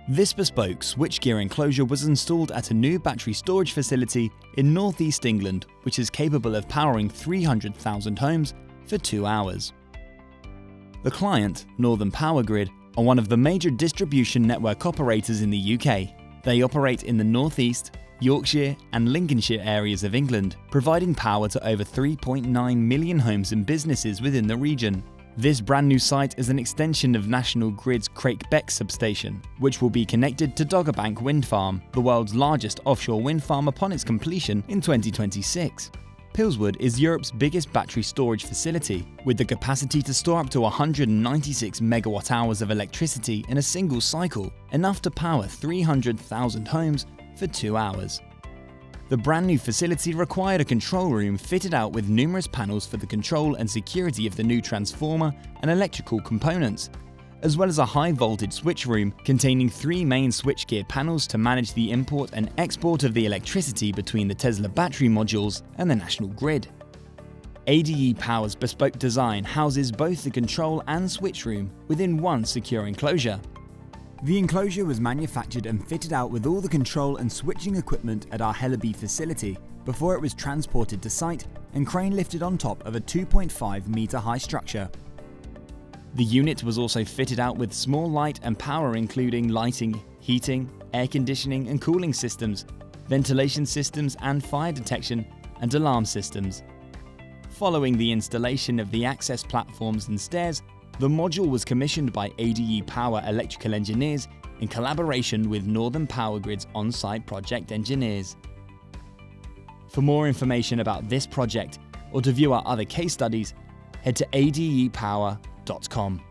This bespoke switchgear enclosure was installed at a new battery storage facility in northeast England, which is capable of powering 300,000 homes for 2 hours. The client, Northern Power Grid, are one of the major distribution network operators in the UK. They operate in the northeast, Yorkshire and Lincolnshire areas of England, providing power to over 3.9 million homes and businesses within the region. This brand new site is an extension of National Grid's Craigbeck substation, which will be connected to Dogger Bank Wind Farm, the world's largest offshore wind farm upon its completion in 2026. Pillswood is Europe's biggest battery storage facility, with the capacity to store up to 196 megawatt-hours of electricity in a single cycle, enough to power 300,000 homes for 2 hours. The brand new facility required a control room fitted out with numerous panels for the control and security of the new transformer and electrical components, as well as a high voltage switch room containing 3 main switchgear panels to manage the import and export of the electricity between the Tesla battery modules and the national grid. ADE Power's bespoke design houses both the control and switch room within one secure enclosure. The enclosure was manufactured and fitted out with all the control and switching equipment at our Helleby facility before it was transported to site and crane lifted on top of a 2.5 meter high structure. The unit was also fitted out with small light and power, including lighting, heating, air conditioning and cooling systems, ventilation systems and fire detection and alarm systems. Following the installation of the access platforms and stairs, the module was commissioned by ADE Power electrical engineers in collaboration with Northern Power Grid's on-site project engineers. For more information about this project or to view our other case studies, head to adepower.com.